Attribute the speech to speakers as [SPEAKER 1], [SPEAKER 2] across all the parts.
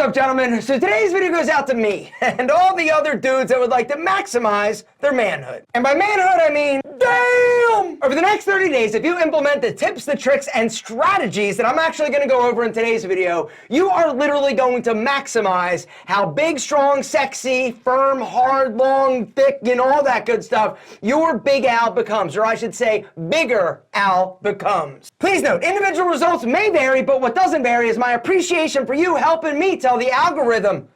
[SPEAKER 1] up, gentlemen? So today's video goes out to me and all the other dudes that would like to maximize their manhood. And by manhood, I mean, damn! Over the next 30 days, if you implement the tips, the tricks, and strategies that I'm actually gonna go over in today's video, you are literally going to maximize how big, strong, sexy, firm, hard, long, thick, you know, all that good stuff, your Big Al becomes, or I should say, Bigger Al becomes. Please note, individual results may vary, but what doesn't vary is my appreciation for you helping me tell the algorithm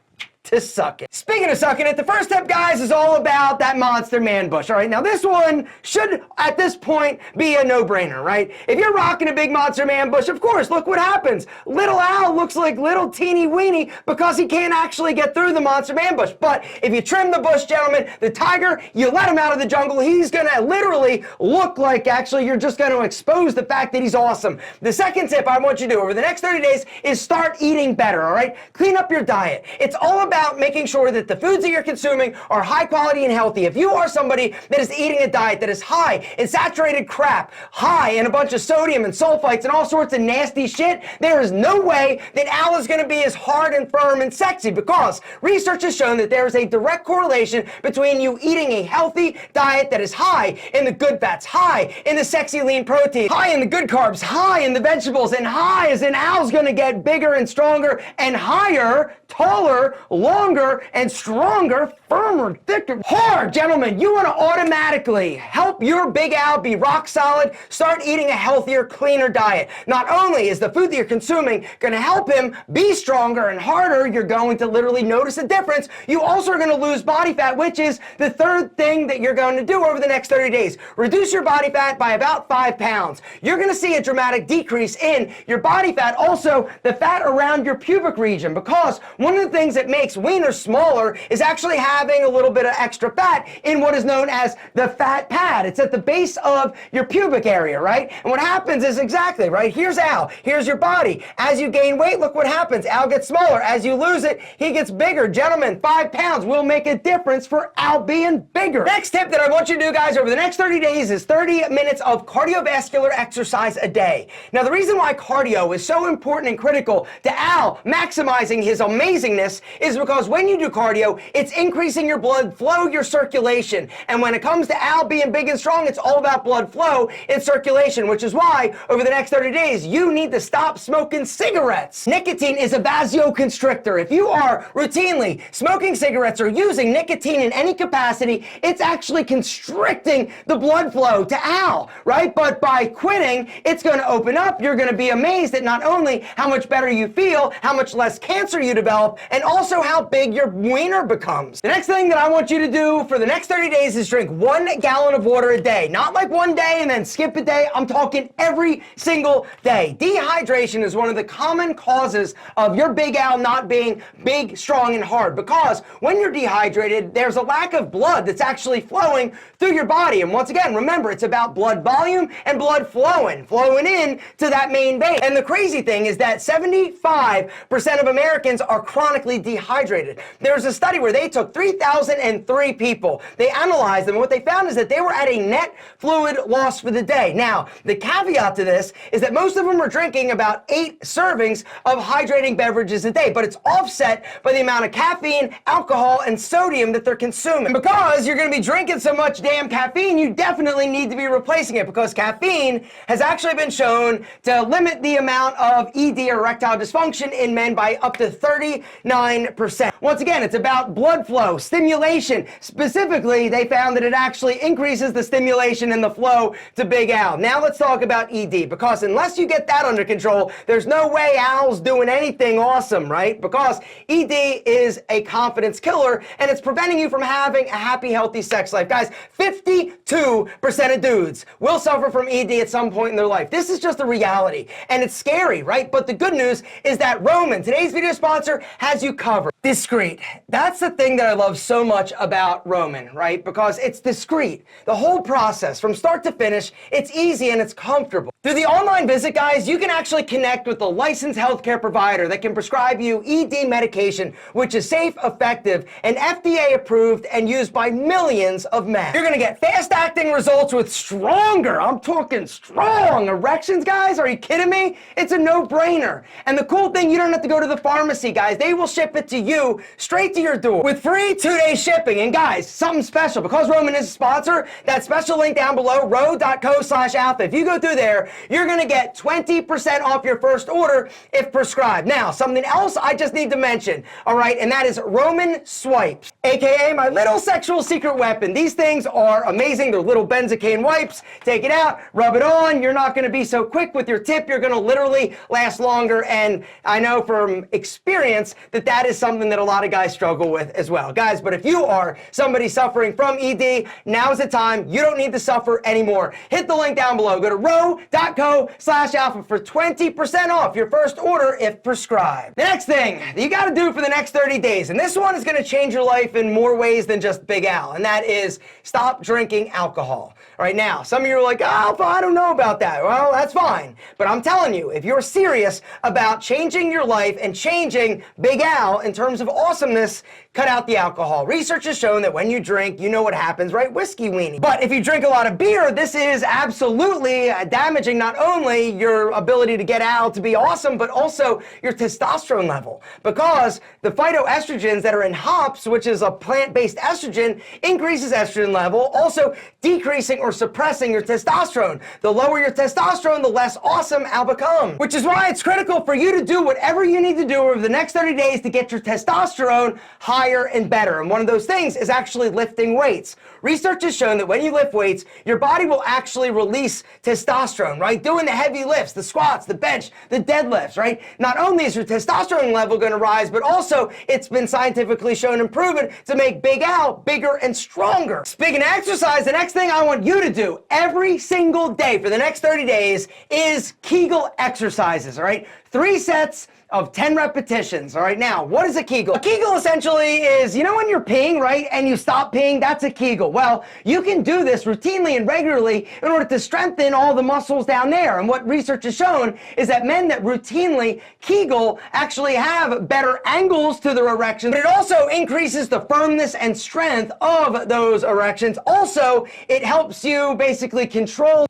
[SPEAKER 1] to suck it. Speaking of sucking it, the first tip, guys, is all about that monster man bush. All right, now this one should, at this point, be a no-brainer, right? If you're rocking a big monster man bush, of course, look what happens. Little Al looks like little teeny weeny because he can't actually get through the monster man bush. But if you trim the bush, gentlemen, the tiger, you let him out of the jungle, he's gonna literally look like, actually, you're just gonna expose the fact that he's awesome. The second tip I want you to do over the next 30 days is start eating better, all right? Clean up your diet. It's all about making sure that the foods that you're consuming are high quality and healthy. If you are somebody that is eating a diet that is high in saturated crap, high in a bunch of sodium and sulfites and all sorts of nasty shit, there is no way that Al is going to be as hard and firm and sexy, because research has shown that there is a direct correlation between you eating a healthy diet that is high in the good fats, high in the sexy lean protein, high in the good carbs, high in the vegetables, and high as in Al's going to get bigger and stronger and higher, taller, longer and stronger, firmer, thicker, hard. Gentlemen, you want to automatically help your Big Al be rock solid. Start eating a healthier, cleaner diet. Not only is the food that you're consuming going to help him be stronger and harder, you're going to literally notice a difference. You also are going to lose body fat, which is the third thing that you're going to do over the next 30 days. Reduce your body fat by about 5 pounds. You're going to see a dramatic decrease in your body fat, also the fat around your pubic region, because one of the things that makes wieners smaller is actually having a little bit of extra fat in what is known as the fat pad. It's at the base of your pubic area, right? And what happens is exactly, right? Here's Al. Here's your body. As you gain weight, look what happens. Al gets smaller. As you lose it, he gets bigger. Gentlemen, 5 pounds will make a difference for Al being bigger. Next tip that I want you to do, guys, over the next 30 days is 30 minutes of cardiovascular exercise a day. Now, the reason why cardio is so important and critical to Al maximizing his amazingness is because when you do cardio, it's increasing your blood flow, your circulation. And when it comes to Al being big and strong, it's all about blood flow and circulation, which is why over the next 30 days, you need to stop smoking cigarettes. Nicotine is a vasoconstrictor. If you are routinely smoking cigarettes or using nicotine in any capacity, it's actually constricting the blood flow to Al, right? But by quitting, it's going to open up. You're going to be amazed at not only how much better you feel, how much less cancer you develop, and also how big your wiener becomes. The next thing that I want you to do for the next 30 days is drink 1 gallon of water a day. Not like one day and then skip a day. I'm talking every single day. Dehydration is one of the common causes of your Big Al not being big, strong, and hard, because when you're dehydrated, there's a lack of blood that's actually flowing through your body. And once again, remember, it's about blood volume and blood flowing in to that main vein. And the crazy thing is that 75% of Americans are chronically dehydrated. There's a study where they took 3,003 people. They analyzed them, and what they found is that they were at a net fluid loss for the day. Now, the caveat to this is that most of them are drinking about 8 servings of hydrating beverages a day, but it's offset by the amount of caffeine, alcohol, and sodium that they're consuming. And because you're going to be drinking so much damn caffeine, you definitely need to be replacing it, because caffeine has actually been shown to limit the amount of ED, or erectile dysfunction, in men by up to 39%. Once again, it's about blood flow, stimulation. Specifically, they found that it actually increases the stimulation and the flow to Big Al. Now let's talk about ED, because unless you get that under control, there's no way Al's doing anything awesome, right? Because ED is a confidence killer, and it's preventing you from having a happy, healthy sex life. Guys, 52% of dudes will suffer from ED at some point in their life. This is just a reality, and it's scary, right? But the good news is that Roman, today's video sponsor, has you covered. Discreet. That's the thing that I love so much about Roman, right? Because it's discreet. The whole process, from start to finish, it's easy and it's comfortable. Through the online visit, guys, you can actually connect with a licensed healthcare provider that can prescribe you ED medication, which is safe, effective, and FDA approved and used by millions of men. You're gonna get fast-acting results with stronger, I'm talking strong erections, guys. Are you kidding me? It's a no-brainer. And the cool thing, you don't have to go to the pharmacy, guys. They will ship it to you straight to your door with free 2-day shipping. And guys, something special, because Roman is a sponsor, that special link down below, ro.co/alpha. If you go through there, you're gonna get 20% off your first order if prescribed. Now, something else I just need to mention, all right, and that is Roman Swipes, aka my little sexual secret weapon. These things are amazing. They're little benzocaine wipes. Take it out, rub it on. You're not gonna be so quick with your tip. You're gonna literally last longer. And I know from experience that that is something that a lot of guys struggle with as well. Guys, but if you are somebody suffering from ED, now's the time. You don't need to suffer anymore. Hit the link down below. Go to ro.co/alpha for 20% off your first order if prescribed. The next thing that you got to do for the next 30 days, and this one is going to change your life in more ways than just Big Al, and that is stop drinking alcohol. Right now, some of you are like, Alpha, I don't know about that. Well, that's fine. But I'm telling you, if you're serious about changing your life and changing Big Al in terms of awesomeness, cut out the alcohol. Research has shown that when you drink, you know what happens, right? Whiskey weenie. But if you drink a lot of beer, this is absolutely damaging not only your ability to get out to be awesome, but also your testosterone level. Because the phytoestrogens that are in hops, which is a plant-based estrogen, increases estrogen level, also decreasing or suppressing your testosterone. The lower your testosterone, the less awesome I'll become. Which is why it's critical for you to do whatever you need to do over the next 30 days to get your testosterone higher and better. And one of those things is actually lifting weights. Research has shown that when you lift weights, your body will actually release testosterone, right? Doing the heavy lifts, the squats, the bench, the deadlifts, right? Not only is your testosterone level going to rise, but also it's been scientifically shown and proven to make Big Al bigger and stronger. Speaking of exercise, the next thing I want you to do every single day for the next 30 days is Kegel exercises, all right? 3 sets of 10 repetitions. All right, now, what is a Kegel? A Kegel essentially is, you know when you're peeing, right, and you stop peeing, that's a Kegel. Well, you can do this routinely and regularly in order to strengthen all the muscles down there. And what research has shown is that men that routinely Kegel actually have better angles to their erections, but it also increases the firmness and strength of those erections. Also, it helps you basically control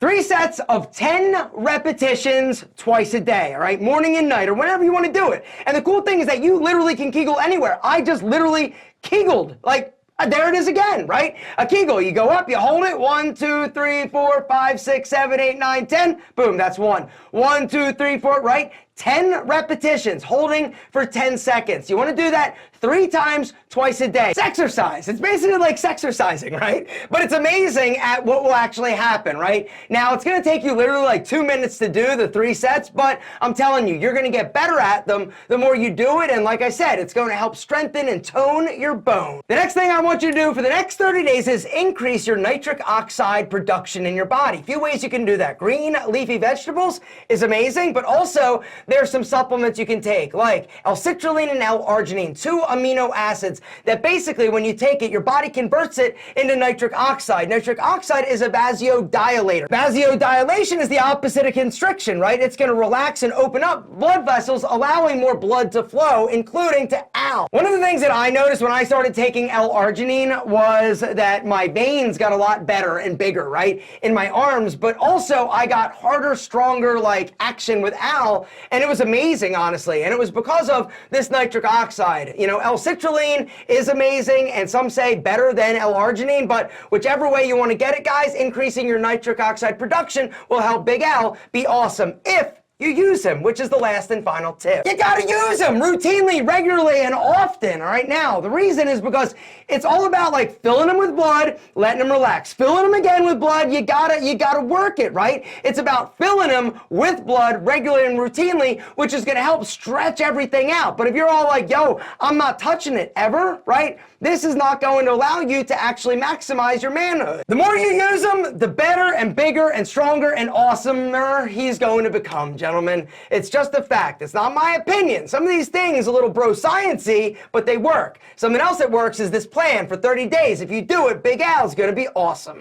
[SPEAKER 1] 3 sets of 10 repetitions twice a day, all right? Morning and night, or whenever you want to do it. And the cool thing is that you literally can Kegel anywhere. I just literally Kegeled, like, there it is again, right? A Kegel, you go up, you hold it, 1, 2, 3, 4, 5, 6, 7, 8, 9, 10. Boom, that's 1. 1, 2, 3, 4, right? 10 repetitions, holding for 10 seconds. You want to do that 3 times twice a day. It's exercise. It's basically like sexercising, right? But it's amazing at what will actually happen, right? Now, it's going to take you literally like 2 minutes to do the 3 sets, but I'm telling you, you're going to get better at them the more you do it. And like I said, it's going to help strengthen and tone your bone. The next thing I want you to do for the next 30 days is increase your nitric oxide production in your body. A few ways you can do that. Green leafy vegetables is amazing, but also there's some supplements you can take, like L-citrulline and L-arginine, 2 amino acids that basically, when you take it, your body converts it into nitric oxide. Nitric oxide is a vasodilator. Vasodilation is the opposite of constriction, right? It's going to relax and open up blood vessels, allowing more blood to flow, including to Al. One of the things that I noticed when I started taking L-arginine was that my veins got a lot better and bigger, right, in my arms, but also I got harder, stronger, like, action with Al, and it was amazing, honestly, and it was because of this nitric oxide. You know, L-citrulline is amazing, and some say better than L-arginine, but whichever way you want to get it, guys, increasing your nitric oxide production will help Big Al be awesome if you use him, which is the last and final tip. You gotta use him routinely, regularly, and often, all right? Now, the reason is because it's all about like filling him with blood, letting him relax. Filling him again with blood, you gotta work it, right? It's about filling him with blood regularly and routinely, which is gonna help stretch everything out. But if you're all like, yo, I'm not touching it ever, right? This is not going to allow you to actually maximize your manhood. The more you use him, the better and bigger and stronger and awesomer he's going to become. gentlemen. It's just a fact. It's not my opinion. Some of these things are a little bro science-y, but they work. Something else that works is this plan for 30 days. If you do it, Big Al's gonna be awesome.